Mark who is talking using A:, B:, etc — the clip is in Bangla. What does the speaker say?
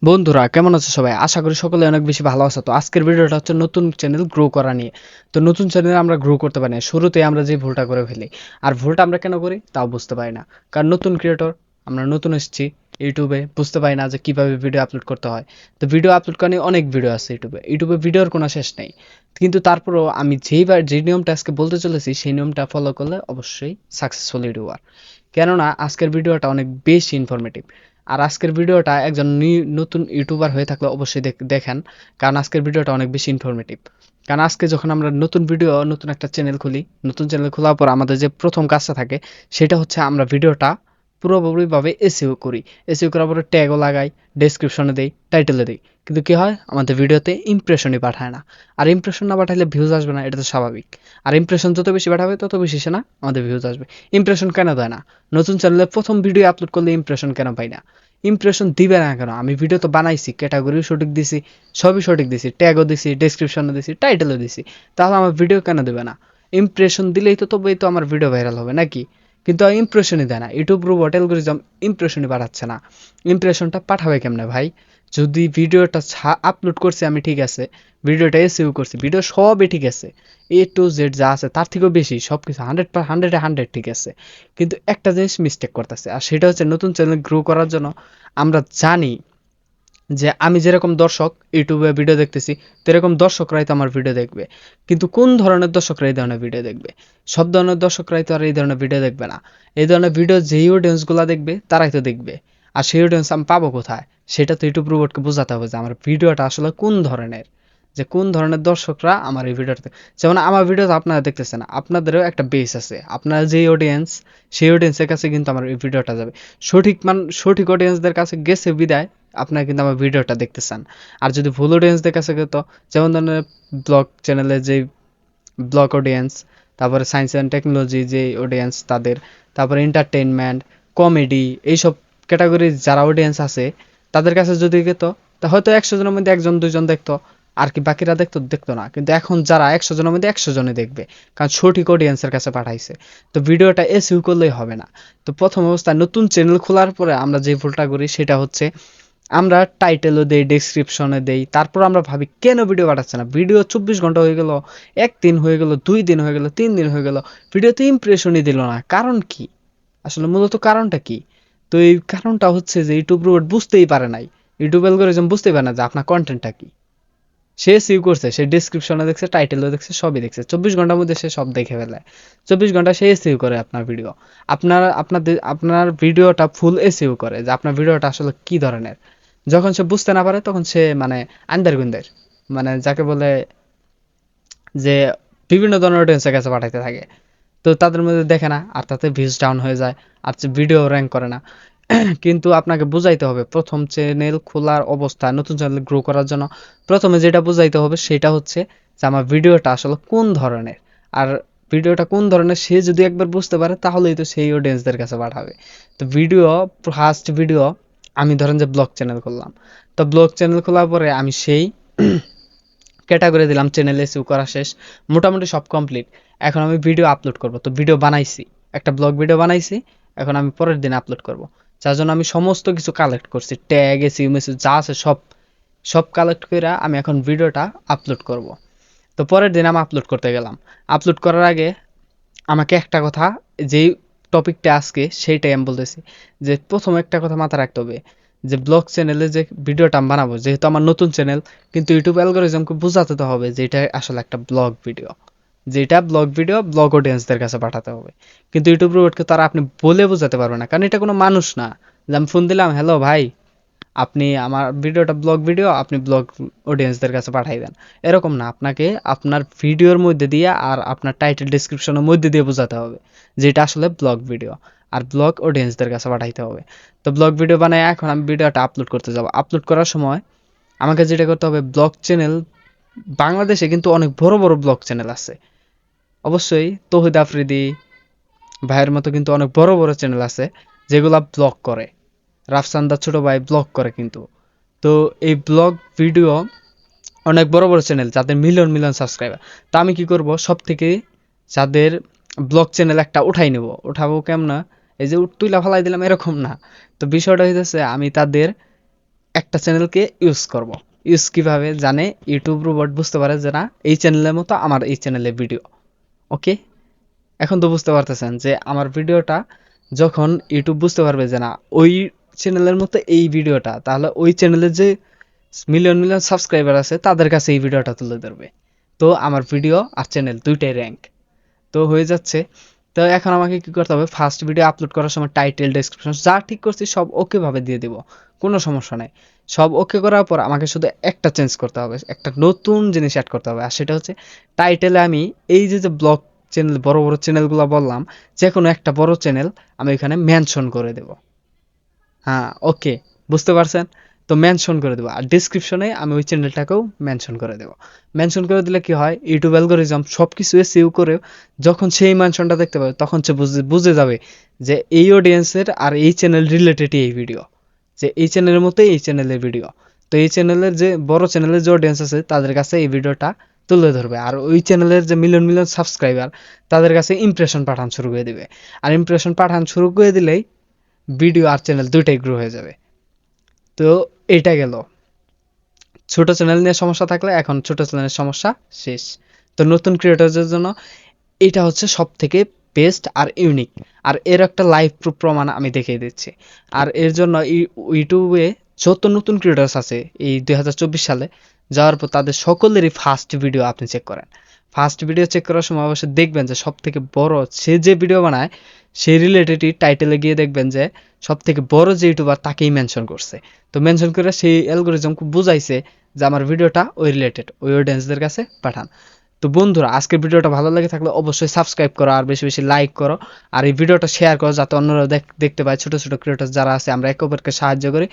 A: বন্ধুরা কেমন আছো সবাই? আশা করি সকলে অনেক বেশি ভালো আছো। তো আজকের ভিডিওটা হচ্ছে নতুন চ্যানেল গ্রো করা নিয়ে। তো নতুন চ্যানেল আমরা গ্রো করতে পারি না, শুরুতে আমরা যে ভুলটা করে ফেলি। আর ভুলটা আমরা কেন করি তাও বুঝতে পারি না। কারণ নতুন ক্রিয়েটর, আমরা নতুন এসেছি ইউটিউবে, বুঝতে পারি না যে কিভাবে ভিডিও আপলোড করতে হয়। তো ভিডিও আপলোড করা নিয়ে অনেক ভিডিও আছে ইউটিউবে ভিডিওর কোনো শেষ নেই। কিন্তু তারপরেও আমি যে নিয়মটা আজকে বলতে চলেছি সেই নিয়মটা ফলো করলে অবশ্যই সাকসেসফুল ইউটিউবার। কেননা আজকের ভিডিওটা অনেক বেশি ইনফরমেটিভ। আর আজকের ভিডিওটা একজন নতুন ইউটিউবার হয়ে থাকলে অবশ্যই দেখেন, কারণ আজকের ভিডিওটা অনেক বেশি ইনফরমেটিভ। কারণ আজকে যখন আমরা নতুন একটা চ্যানেল খুলি, নতুন চ্যানেল খোলার পর আমাদের যে প্রথম কাজটা থাকে সেটা হচ্ছে আমরা ভিডিওটা পুরোপুরিভাবে এসইও করি। এসইও করার পরে ট্যাগও লাগাই, ডেসক্রিপশনে দেই, টাইটেলে দেই। কিন্তু কি হয়, আমাদের ভিডিওতে ইমপ্রেশনই পাঠায় না। আর ইমপ্রেশন না পাঠাইলে ভিউজ আসবে না, এটা তো স্বাভাবিক। আর ইমপ্রেশন যত বেশি পাঠাবে তত বেশি সে না আমাদের ভিউজ আসবে। ইমপ্রেশন কেন দেয় না? নতুন চ্যানেলে প্রথম ভিডিও আপলোড করলে ইমপ্রেশন কেন পাই না? ইমপ্রেশন দিবে না কেন? আমি ভিডিও তো বানাইছি, ক্যাটাগরিও সঠিক দিছি, সবই সঠিক দিছি, ট্যাগও দিছি, ডেসক্রিপশনও দিছি, টাইটেলও দিছি, তাহলে আমার ভিডিও কেন দেবে না? ইমপ্রেশন দিলেই তো তবেই তো আমার ভিডিও ভাইরাল হবে নাকি? কিন্তু ইমপ্রেশনই দেয় না, ইউটিউব রোবট অ্যালগরিদম ইমপ্রেশনই পাঠাচ্ছে না। ইমপ্রেশনটা পাঠাবে কেমনে ভাই? যদি ভিডিওটা আপলোড করছি আমি, ঠিক আছে, ভিডিওটা এসইও করছি, ভিডিও সবই ঠিক আছে, এ টু জেড যা আছে তার থেকেও বেশি সব কিছু 100 ঠিক আছে, কিন্তু একটা জিনিস মিস্টেক করতেছে, আর সেটা হচ্ছে নতুন চ্যানেল গ্রো করার জন্য আমরা জানি যে আমি যেরকম দর্শক ইউটিউবে ভিডিও দেখতেছি, তেরকম দর্শকরাই তো আমার ভিডিও দেখবে। কিন্তু কোন ধরনের দর্শকরা এই ধরনের ভিডিও দেখবে? সব ধরনের দর্শকরাই তো আর এই ধরনের ভিডিও দেখবে না। এই ধরনের ভিডিও যেই অডিয়েন্সগুলো দেখবে তারাই তো দেখবে। আর সেই অডিয়েন্স আমি পাবো কোথায়? সেটা তো ইউটিউব রোবটকে বোঝাতে হবে যে আমার ভিডিওটা আসলে কোন ধরনের, যে কোন ধরনের দর্শকরা আমার এই ভিডিওটাতে। যেমন আমার ভিডিওতে আপনারা দেখতেছেন, আপনাদেরও একটা বেস আছে, আপনার যেই অডিয়েন্স, সেই অডিয়েন্সের কাছে কিন্তু আমার এই ভিডিওটা যাবে। সঠিক অডিয়েন্সদের কাছে গেছে বিদায় আপনারা কিন্তু আমার ভিডিওটা দেখতে চান। আর যদি ভুল অডিয়েন্সদের কাছে যেত, যেমন ধরেন ব্লগ চ্যানেলে যে ব্লগ অডিয়েন্স, তারপরে সায়েন্স অ্যান্ড টেকনোলজি যে অডিয়েন্স তাদের, তারপরে এন্টারটেইনমেন্ট, কমেডি, এইসব ক্যাটাগরির যারা অডিয়েন্স আছে তাদের কাছে যদি যেত, তা হয়তো 100 জনের মধ্যে একজন দুইজন দেখতো, আর কি বাকিরা দেখতো না। কিন্তু এখন যারা 100 জনের মধ্যে 100 জনই দেখবে, কারণ সঠিক অডিয়েন্সের কাছে পাঠাইছে। তো ভিডিওটা এসইউ করলেই হবে না। তো প্রথম অবস্থায় নতুন চ্যানেল খোলার পরে আমরা যে ভুলটা করি সেটা হচ্ছে আমরা টাইটেলও দেই, ডেসক্রিপশনে দেই, তারপর আমরা ভাবি কেন ভিডিও পাঠাচ্ছে না? ভিডিও 24 ঘন্টা হয়ে গেল, একদিন হয়ে গেল, 2 দিন হয়ে গেল, 3 দিন হয়ে গেল, ভিডিওতে ইমপ্রেশনই দিল না, কারণ কি? আসলে মূলত কারণটা কি? তো এই কারণটা হচ্ছে যে ইউটিউব রোবট বুঝতেই পারে নাই, ইউটিউব অ্যালগরিদম বুঝতেই পারে না যে আপনার কন্টেন্টটা কি। সে সিউ করছে, সে ডেসক্রিপশনে দেখছে, টাইটেলও দেখছে, সবই দেখছে, 24 ঘন্টার মধ্যে সে সব দেখে ফেলে। 24 ঘন্টা সে এসইউ করে আপনার ভিডিও। আপনার ভিডিওটা ফুল এসইউ করে যে আপনার ভিডিওটা আসলে কি ধরনের। যখন সে বুঝতে না পারে তখন সে মানে আন্দার গুন্দের, মানে যাকে বলে যে বিভিন্ন ধরনের অডিয়েন্সের কাছে পাঠাইতে থাকে। তো তাদের মধ্যে দেখে না, আর তাতে ভিউজ ডাউন হয়ে যায়, আর ভিডিও র্যাঙ্ক করে না। কিন্তু আপনাকে বুঝাইতে হবে প্রথম চ্যানেল খোলার অবস্থায়, নতুন চ্যানেল গ্রো করার জন্য প্রথমে যেটা বুঝাইতে হবে সেটা হচ্ছে যে আমার ভিডিওটা আসলে কোন ধরনের। আর ভিডিওটা কোন ধরনের সে যদি একবার বুঝতে পারে তাহলেই তো সেই অডিয়েন্সদের কাছে পাঠাবে। তো ফার্স্ট ভিডিও, আমি ধরেন যে ব্লগ চ্যানেল করলাম, তো ব্লগ চ্যানেল খোলার পরে আমি সেই ক্যাটাগরি দিলাম, চ্যানেল এসইউ করা শেষ, মোটামুটি সব কমপ্লিট। এখন আমি ভিডিও আপলোড করব, তো ভিডিও বানাইছি, একটা ব্লগ ভিডিও বানাইছি, এখন আমি পরের দিন আপলোড করব। যার জন্য আমি সমস্ত কিছু কালেক্ট করছি, ট্যাগ এসইউ মেসেজ যা আছে সব সব কালেক্ট করে আমি এখন ভিডিওটা আপলোড করব। তো পরের দিন আমি আপলোড করতে গেলাম। আপলোড করার আগে আমাকে একটা কথা, যেই টপিকটা আজকে সেইটাই আমি বলতেছি, যে প্রথম একটা কথা মাথায় রাখতে হবে, যে ব্লগ চ্যানেলে যে ভিডিওটা আমি বানাবো, যেহেতু আমার নতুন চ্যানেল, কিন্তু ইউটিউব অ্যালগরিদমকে বোঝাতে তো হবে যে এটা আসলে একটা ব্লগ ভিডিও, যেটা ব্লগ ভিডিও ব্লগ অডিয়েন্সদের কাছে পাঠাতে হবে। কিন্তু ইউটিউব রোবটকে তারা আপনি বলে বোঝাতে পারবে না, কারণ এটা কোনো মানুষ না যে আমি ফোন দিলাম, হ্যালো ভাই, আপনি আমার ভিডিওটা ব্লগ ভিডিও, আপনি ব্লগ অডিয়েন্সদের কাছে পাঠাই দেন, এরকম না। আপনাকে আপনার ভিডিওর মধ্যে দিয়ে আর আপনার টাইটেল ডেসক্রিপশনের মধ্যে দিয়ে বোঝাতে হবে যেটা আসলে ব্লগ ভিডিও, আর ব্লগ অডিয়েন্সদের কাছে পাঠাইতে হবে। তো ব্লগ ভিডিও বানায় এখন আমি ভিডিওটা আপলোড করতে যাব। আপলোড করার সময় আমাকে যেটা করতে হবে, ব্লগ চ্যানেল, বাংলাদেশে কিন্তু অনেক বড় বড় ব্লগ চ্যানেল আছে, অবশ্যই তৌহিদ আফ্রিদি ভাইয়ের মতো কিন্তু অনেক বড় বড় চ্যানেল আছে যেগুলা ব্লগ করে। রাফসানদার ছোট ভাই ব্লগ করে কিন্তু। তো এই ব্লগ ভিডিও অনেক বড় বড় চ্যানেল যাদের মিলিয়ন মিলিয়ন সাবস্ক্রাইবার। তো আমি কি করব, সব থেকে যাদের ব্লগ চ্যানেল একটা উঠাই নেব। উঠাবো কেমন? এই যে তুইলা ফালাই দিলাম এরকম না। তো বিষয়টা হইতেছে আমি তাদের একটা চ্যানেলকে ইউজ করব। ইউজ কিভাবে জানে ইউটিউব রোবট বুঝতে পারে যে না এই চ্যানেলের মতো আমার এই চ্যানেলের ভিডিও। ওকে, এখন তো বুঝতে পারতেছেন যে আমার ভিডিওটা যখন ইউটিউব বুঝতে পারবে যে না ওই চ্যানেলের মতো এই ভিডিওটা, তাহলে ওই চ্যানেলের যে মিলিয়ন মিলিয়ন সাবস্ক্রাইবার আছে তাদের কাছে এই ভিডিওটা তুলে ধরবে। তো আমার ভিডিও আর চ্যানেল দুইটাই র্যাঙ্ক তো হয়ে যাচ্ছে। তো এখন আমাকে কি করতে হবে, ফার্স্ট ভিডিও আপলোড করার সময় টাইটেল ডেসক্রিপশন যা ঠিক করছি সব ওকে ভাবে দিয়ে দিব, কোনো সমস্যা নাই। সব ওকে করার পর আমাকে শুধু একটা চেঞ্জ করতে হবে, একটা নতুন জিনিস অ্যাড করতে হবে, আর সেটা হচ্ছে টাইটেলে আমি এই যে যে ব্লগ চ্যানেল বড় বড় চ্যানেলগুলো বললাম, যে কোনো একটা বড় চ্যানেল আমি এখানে মেনশন করে দেব। হ্যাঁ, ওকে, বুঝতে পারছেন? তো মেনশন করে দেবো আর ডিসক্রিপশনে আমি ওই চ্যানেলটাকেও মেনশন করে দেবো। মেনশন করে দিলে কি হয়, ইউটিউব অ্যালগরিজম সব কিছু এসইউ করে যখন সেই মেনশনটা দেখতে পাবে তখন সে বুঝে যাবে যে এই অডিয়েন্সের আর এই চ্যানেল রিলেটেডই এই ভিডিও, যে এই চ্যানেলের মতোই এই চ্যানেলের ভিডিও। তো এই চ্যানেলের যে বড় চ্যানেলের যে অডিয়েন্স আছে তাদের কাছে এই ভিডিওটা তুলে ধরবে, আর ওই চ্যানেলের যে মিলিয়ন মিলিয়ন সাবস্ক্রাইবার তাদের কাছে ইমপ্রেশন পাঠানো শুরু করে দিবে। আর ইমপ্রেশন পাঠানো শুরু করে দিলেই ভিডিও আর চ্যানেল দুইটাই গ্রো হয়ে যাবে। তো এটা গেল ছোট চ্যানেল নিয়ে সমস্যা থাকলে, এখন ছোট চ্যানেলের সমস্যা শেষ। তো নতুন ক্রিয়েটরদের জন্য এটা হচ্ছে সব থেকে বেস্ট আর ইউনিক। আর এর একটা লাইভ প্রুফ প্রমাণ আমি দেখিয়ে দিচ্ছি। আর এর জন্য ইউটিউবে যত নতুন ক্রিয়েটার্স আছে এই 2024 সালে যাওয়ার পর তাদের সকলেরই ফার্স্ট ভিডিও আপনি চেক করেন। ফার্স্ট ভিডিও চেক করার সময় অবশ্যই দেখবেন যে সব থেকে বড় সে যে ভিডিও বানায় সেই রিলেটেডই টাইটেলে গিয়ে দেখবেন যে সব থেকে বড় যে ইউটিউবার তাকেই মেনশন করছে। তো মেনশন করে সেই অ্যালগোরিদম বুঝাইছে যে আমার ভিডিওটা ওই রিলেটেড, ওই অডিয়েন্সদের কাছে পাঠান। তো বন্ধুরা আজকের ভিডিওটা ভালো লাগে থাকলে অবশ্যই সাবস্ক্রাইব করো আর বেশি বেশি লাইক করো, আর এই ভিডিওটা শেয়ার করো যাতে অন্যরা দেখতে পায়, ছোট ছোট ক্রিয়েটর যারা আছে আমরা একে অপরকে সাহায্য করি।